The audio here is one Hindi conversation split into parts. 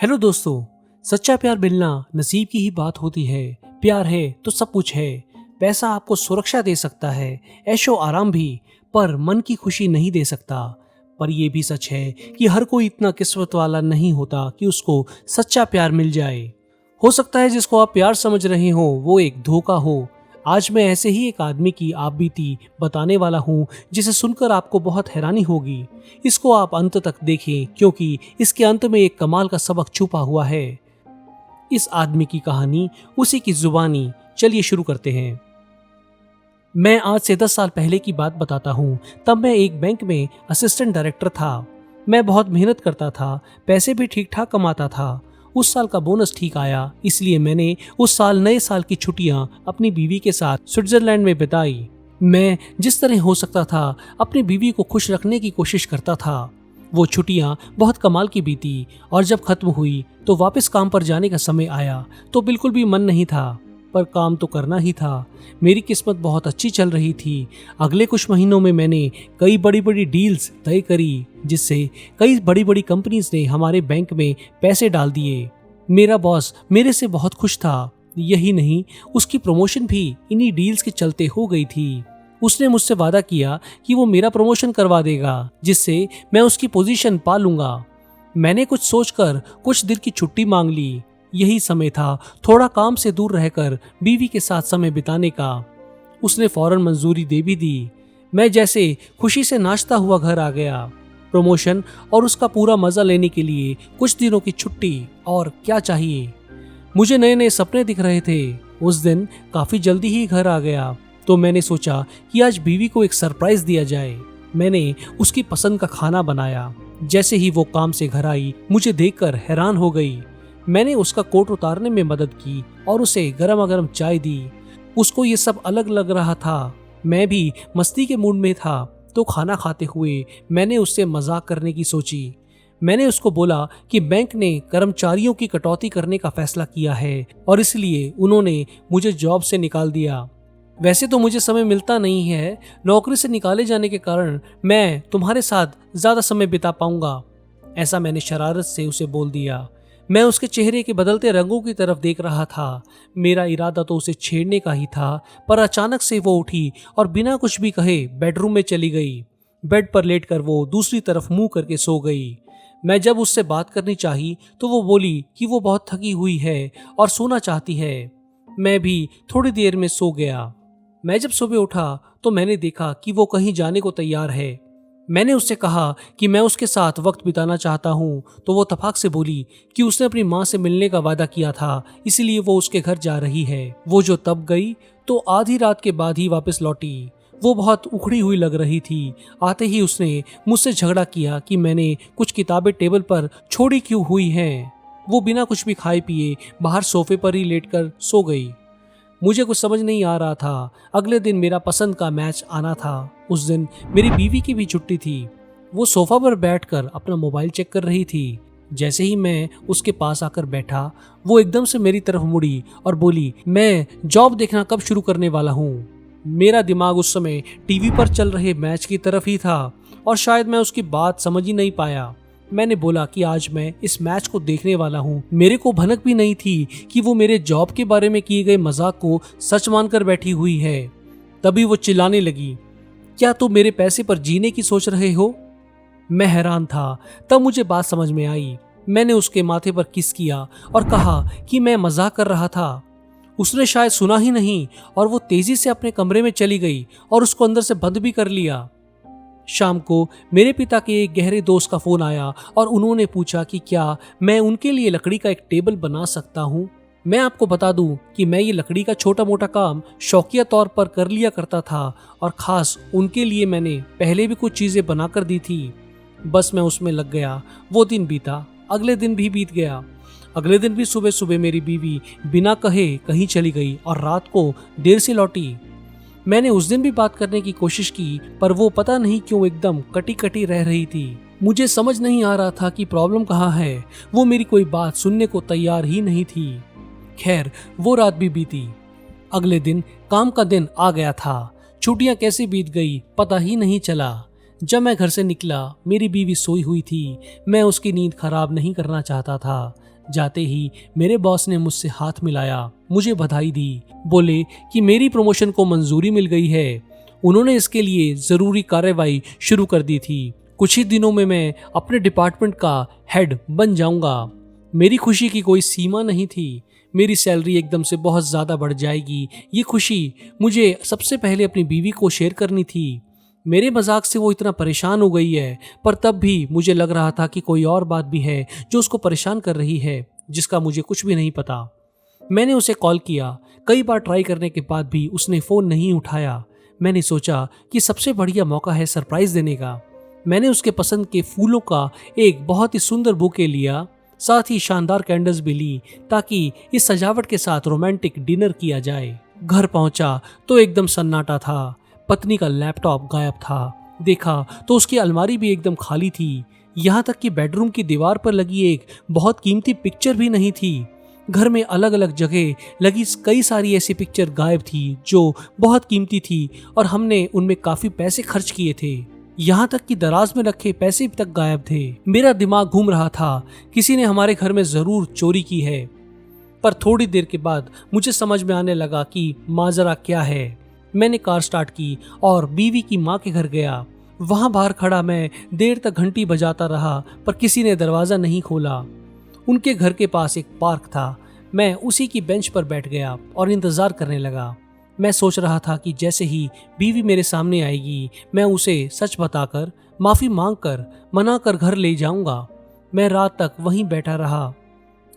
हेलो दोस्तों। सच्चा प्यार मिलना नसीब की ही बात होती है। प्यार है तो सब कुछ है। पैसा आपको सुरक्षा दे सकता है, ऐशो आराम भी, पर मन की खुशी नहीं दे सकता। पर यह भी सच है कि हर कोई इतना किस्मत वाला नहीं होता कि उसको सच्चा प्यार मिल जाए। हो सकता है जिसको आप प्यार समझ रहे हो वो एक धोखा हो। आज मैं ऐसे ही एक आदमी की आप बीती बताने वाला हूँ जिसे सुनकर आपको बहुत हैरानी होगी। इसको आप अंत तक देखें क्योंकि इसके अंत में एक कमाल का सबक छुपा हुआ है। इस आदमी की कहानी, उसी की जुबानी। चलिए शुरू करते हैं। मैं आज से 10 साल पहले की बात बताता हूँ। तब मैं एक बैंक में असिस्टेंट डायरेक्टर था। मैं बहुत मेहनत करता था, पैसे भी ठीक ठाक कमाता था। उस साल का बोनस ठीक आया, इसलिए मैंने उस साल नए साल की छुट्टियां अपनी बीवी के साथ स्विट्जरलैंड में बिताई। मैं जिस तरह हो सकता था अपनी बीवी को खुश रखने की कोशिश करता था। वो छुट्टियां बहुत कमाल की बीती और जब खत्म हुई तो वापस काम पर जाने का समय आया तो बिल्कुल भी मन नहीं था, पर काम तो करना ही था। मेरी किस्मत बहुत अच्छी चल रही थी। अगले कुछ महीनों में मैंने कई बड़ी बड़ी डील्स तय करी, जिससे कई बड़ी बड़ी कंपनीज ने हमारे बैंक में पैसे डाल दिए। मेरा बॉस मेरे से बहुत खुश था। यही नहीं, उसकी प्रमोशन भी इन्हीं डील्स के चलते हो गई थी। उसने मुझसे वादा किया कि वो मेरा प्रमोशन करवा देगा, जिससे मैं उसकी पोजीशन पा लूंगा। मैंने कुछ सोचकर कुछ दिन की छुट्टी मांग ली। यही समय था थोड़ा काम से दूर रहकर बीवी के साथ समय बिताने का। उसने फौरन मंजूरी दे भी दी। मैं जैसे खुशी से नाचता हुआ घर आ गया। प्रमोशन और उसका पूरा मजा लेने के लिए कुछ दिनों की छुट्टी, और क्या चाहिए। मुझे नए नए सपने दिख रहे थे। उस दिन काफी जल्दी ही घर आ गया तो मैंने सोचा कि आज बीवी को एक सरप्राइज दिया जाए। मैंने उसकी पसंद का खाना बनाया। जैसे ही वो काम से घर आई, मुझे देखकर हैरान हो गई। मैंने उसका कोट उतारने में मदद की और उसे गरमा गरम चाय दी। उसको ये सब अलग लग रहा था। मैं भी मस्ती के मूड में था, तो खाना खाते हुए मैंने उससे मजाक करने की सोची। मैंने उसको बोला कि बैंक ने कर्मचारियों की कटौती करने का फैसला किया है और इसलिए उन्होंने मुझे जॉब से निकाल दिया। वैसे तो मुझे समय मिलता नहीं है, नौकरी से निकाले जाने के कारण मैं तुम्हारे साथ ज्यादा समय बिता पाऊंगा, ऐसा मैंने शरारत से उसे बोल दिया। मैं उसके चेहरे के बदलते रंगों की तरफ देख रहा था। मेरा इरादा तो उसे छेड़ने का ही था, पर अचानक से वो उठी और बिना कुछ भी कहे बेडरूम में चली गई। बेड पर लेटकर वो दूसरी तरफ मुंह करके सो गई। मैं जब उससे बात करनी चाही तो वो बोली कि वो बहुत थकी हुई है और सोना चाहती है। मैं भी थोड़ी देर में सो गया। मैं जब सुबह उठा तो मैंने देखा कि वो कहीं जाने को तैयार है। मैंने उससे कहा कि मैं उसके साथ वक्त बिताना चाहता हूँ, तो वो तफाक से बोली कि उसने अपनी माँ से मिलने का वादा किया था, इसीलिए वो उसके घर जा रही है। वो जो तब गई तो आधी रात के बाद ही वापस लौटी। वो बहुत उखड़ी हुई लग रही थी। आते ही उसने मुझसे झगड़ा किया कि मैंने कुछ किताबें टेबल पर छोड़ी क्यों हुई हैं। वो बिना कुछ भी खाए पिए बाहर सोफे पर ही लेटकर सो गई। मुझे कुछ समझ नहीं आ रहा था। अगले दिन मेरा पसंद का मैच आना था। उस दिन मेरी बीवी की भी छुट्टी थी। वो सोफा पर बैठकर अपना मोबाइल चेक कर रही थी। जैसे ही मैं उसके पास आकर बैठा, वो एकदम से मेरी तरफ मुड़ी और बोली, मैं जॉब देखना कब शुरू करने वाला हूँ। मेरा दिमाग उस समय टीवी पर चल रहे मैच की तरफ ही था और शायद मैं उसकी बात समझ ही नहीं पाया। मैंने बोला कि आज मैं इस मैच को देखने वाला हूँ। मेरे को भनक भी नहीं थी कि वो मेरे जॉब के बारे में किए गए मजाक को सच मानकर बैठी हुई है। तभी वो चिल्लाने लगी, क्या तुम मेरे पैसे पर जीने की सोच रहे हो? मैं हैरान था। तब मुझे बात समझ में आई। मैंने उसके माथे पर किस किया और कहा कि मैं मजाक कर रहा था। उसने शायद सुना ही नहीं और वो तेजी से अपने कमरे में चली गई और उसको अंदर से बंद भी कर लिया। शाम को मेरे पिता के एक गहरे दोस्त का फोन आया और उन्होंने पूछा कि क्या मैं उनके लिए लकड़ी का एक टेबल बना सकता हूँ। मैं आपको बता दूं कि मैं ये लकड़ी का छोटा मोटा काम शौकिया तौर पर कर लिया करता था और खास उनके लिए मैंने पहले भी कुछ चीजें बनाकर दी थी। बस मैं उसमें लग गया। वो दिन बीता, अगले दिन भी बीत गया। अगले दिन भी सुबह सुबह मेरी बीवी बिना कहे कहीं चली गई और रात को देर से लौटी। मैंने उस दिन भी बात करने की कोशिश की, पर वो पता नहीं क्यों एकदम कटी कटी रह रही थी। मुझे समझ नहीं आ रहा था कि प्रॉब्लम कहाँ है। वो मेरी कोई बात सुनने को तैयार ही नहीं थी। खैर, वो रात भी बीती। अगले दिन काम का दिन आ गया था। छुट्टियां कैसे बीत गई पता ही नहीं चला। जब मैं घर से निकला, मेरी बीवी सोई हुई थी। मैं उसकी नींद खराब नहीं करना चाहता था। जाते ही मेरे बॉस ने मुझसे हाथ मिलाया, मुझे बधाई दी, बोले कि मेरी प्रमोशन को मंजूरी मिल गई है। उन्होंने इसके लिए जरूरी कार्रवाई शुरू कर दी थी। कुछ ही दिनों में मैं अपने डिपार्टमेंट का हेड बन जाऊंगा। मेरी खुशी की कोई सीमा नहीं थी। मेरी सैलरी एकदम से बहुत ज़्यादा बढ़ जाएगी, ये खुशी मुझे सबसे पहले अपनी बीवी को शेयर करनी थी। मेरे मजाक से वो इतना परेशान हो गई है, पर तब भी मुझे लग रहा था कि कोई और बात भी है जो उसको परेशान कर रही है, जिसका मुझे कुछ भी नहीं पता। मैंने उसे कॉल किया, कई बार ट्राई करने के बाद भी उसने फ़ोन नहीं उठाया। मैंने सोचा कि सबसे बढ़िया मौका है सरप्राइज देने का। मैंने उसके पसंद के फूलों का एक बहुत ही सुंदर बुके लिया, साथ ही शानदार कैंडल्स भी ली ताकि इस सजावट के साथ रोमांटिक डिनर किया जाए। घर पहुंचा तो एकदम सन्नाटा था। पत्नी का लैपटॉप गायब था। देखा तो उसकी अलमारी भी एकदम खाली थी। यहाँ तक कि बेडरूम की दीवार पर लगी एक बहुत कीमती पिक्चर भी नहीं थी। घर में अलग अलग जगह लगी कई सारी ऐसी पिक्चर गायब थी जो बहुत कीमती थी और हमने उनमें काफी पैसे खर्च किए थे। यहाँ तक कि दराज में रखे पैसे तक गायब थे। मेरा दिमाग घूम रहा था, किसी ने हमारे घर में जरूर चोरी की है। पर थोड़ी देर के बाद मुझे समझ में आने लगा कि माजरा क्या है। मैंने कार स्टार्ट की और बीवी की माँ के घर गया। वहां बाहर खड़ा मैं देर तक घंटी बजाता रहा, पर किसी ने दरवाजा नहीं खोला। उनके घर के पास एक पार्क था। मैं उसी की बेंच पर बैठ गया और इंतजार करने लगा। मैं सोच रहा था कि जैसे ही बीवी मेरे सामने आएगी, मैं उसे सच बताकर, माफी मांगकर, मनाकर घर ले जाऊंगा। मैं रात तक वहीं बैठा रहा।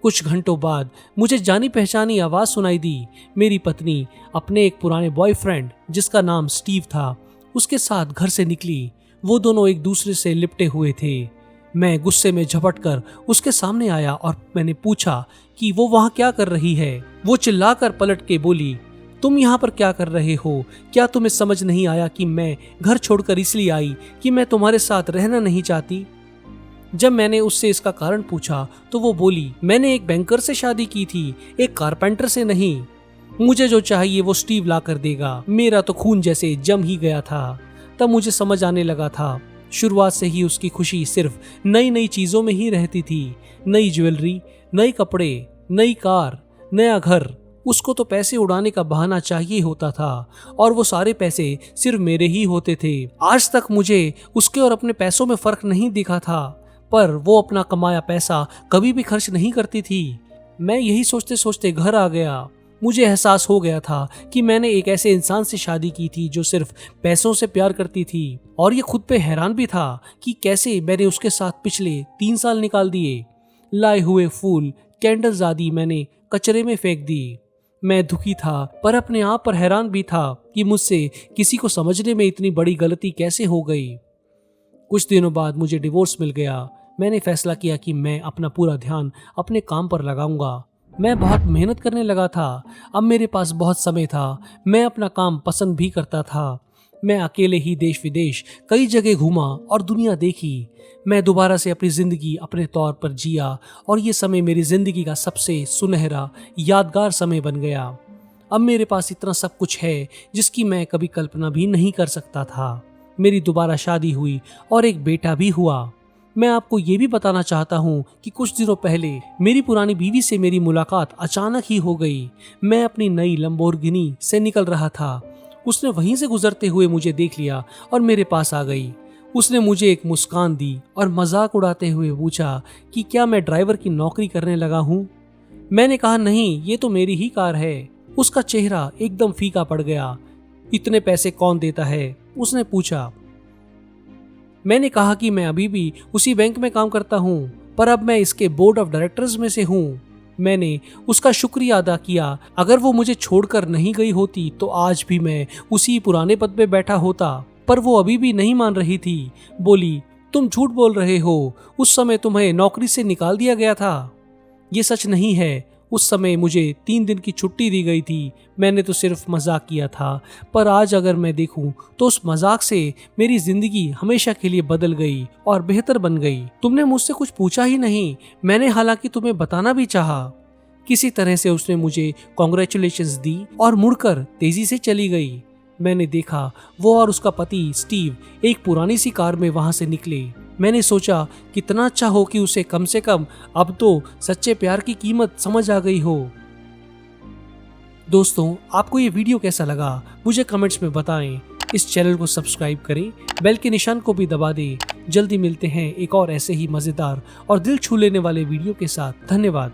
कुछ घंटों बाद मुझे जानी पहचानी आवाज सुनाई दी। मेरी पत्नी अपने एक पुराने बॉयफ्रेंड, जिसका नाम स्टीव था, उसके साथ घर से निकली। वो दोनों एक दूसरे से लिपटे हुए थे। मैं गुस्से में झपटकर उसके सामने आया और मैंने पूछा कि वो वहां क्या कर रही है। वो चिल्लाकर पलट के बोली, तुम यहाँ पर क्या कर रहे हो? क्या तुम्हें समझ नहीं आया कि मैं घर छोड़कर इसलिए आई कि मैं तुम्हारे साथ रहना नहीं चाहती? जब मैंने उससे इसका कारण पूछा तो वो बोली, मैंने एक बैंकर से शादी की थी, एक कारपेंटर से नहीं। मुझे जो चाहिए वो स्टीव ला कर देगा। मेरा तो खून जैसे जम ही गया था। तब मुझे समझ आने लगा था, शुरुआत से ही उसकी खुशी सिर्फ नई नई चीजों में ही रहती थी। नई ज्वेलरी, नए कपड़े, नई कार, नया घर। उसको तो पैसे उड़ाने का बहाना चाहिए होता था और वो सारे पैसे सिर्फ मेरे ही होते थे। आज तक मुझे उसके और अपने पैसों में फर्क नहीं दिखा था, पर वो अपना कमाया पैसा कभी भी खर्च नहीं करती थी। मैं यही सोचते सोचते घर आ गया। मुझे एहसास हो गया था कि मैंने एक ऐसे इंसान से शादी की थी जो सिर्फ पैसों से प्यार करती थी, और ये खुद पे हैरान भी था कि कैसे मैंने उसके साथ पिछले 3 साल निकाल दिए। लाए हुए फूल, कैंडल्स आदि मैंने कचरे में फेंक दी। मैं दुखी था, पर अपने आप पर हैरान भी था कि मुझसे किसी को समझने में इतनी बड़ी गलती कैसे हो गई। कुछ दिनों बाद मुझे डिवोर्स मिल गया। मैंने फैसला किया कि मैं अपना पूरा ध्यान अपने काम पर लगाऊंगा। मैं बहुत मेहनत करने लगा था। अब मेरे पास बहुत समय था। मैं अपना काम पसंद भी करता था। मैं अकेले ही देश विदेश कई जगह घूमा और दुनिया देखी। मैं दोबारा से अपनी जिंदगी अपने तौर पर जिया और ये समय मेरी जिंदगी का सबसे सुनहरा यादगार समय बन गया। अब मेरे पास इतना सब कुछ है जिसकी मैं कभी कल्पना भी नहीं कर सकता था। मेरी दोबारा शादी हुई और एक बेटा भी हुआ। मैं आपको ये भी बताना चाहता हूँ कि कुछ दिनों पहले मेरी पुरानी बीवी से मेरी मुलाकात अचानक ही हो गई। मैं अपनी नई लंबोर्गिनी से निकल रहा था। उसने वहीं से गुजरते हुए मुझे देख लिया और मेरे पास आ गई। उसने मुझे एक मुस्कान दी और मजाक उड़ाते हुए पूछा कि क्या मैं ड्राइवर की नौकरी करने लगा हूँ। मैंने कहा, नहीं, ये तो मेरी ही कार है। उसका चेहरा एकदम फीका पड़ गया। इतने पैसे कौन देता है? उसने पूछा। मैंने कहा कि मैं अभी भी उसी बैंक में काम करता हूँ, पर अब मैं इसके बोर्ड ऑफ डायरेक्टर्स में से हूँ। मैंने उसका शुक्रिया अदा किया। अगर वो मुझे छोड़कर नहीं गई होती तो आज भी मैं उसी पुराने पद पे बैठा होता, पर वो अभी भी नहीं मान रही थी। बोली, तुम झूठ बोल रहे हो, उस समय तुम्हें नौकरी से निकाल दिया गया था। ये सच नहीं है। उस समय मुझे 3 दिन की छुट्टी दी गई थी। मैंने तो सिर्फ मजाक किया था, पर आज अगर मैं देखूं तो उस मजाक से मेरी जिंदगी हमेशा के लिए बदल गई और बेहतर बन गई। तुमने मुझसे कुछ पूछा ही नहीं। मैंने हालांकि तुम्हें बताना भी चाहा। किसी तरह से उसने मुझे कॉन्ग्रेचुलेशंस दी और मुड़कर तेजी से चली गई। मैंने देखा वो और उसका पति स्टीव एक पुरानी सी कार में वहां से निकले। मैंने सोचा कितना अच्छा हो कि उसे कम से कम अब तो सच्चे प्यार की कीमत समझ आ गई हो। दोस्तों, आपको ये वीडियो कैसा लगा मुझे कमेंट्स में बताएं। इस चैनल को सब्सक्राइब करें, बेल के निशान को भी दबा दें। जल्दी मिलते हैं एक और ऐसे ही मजेदार और दिल छू लेने वाले वीडियो के साथ। धन्यवाद।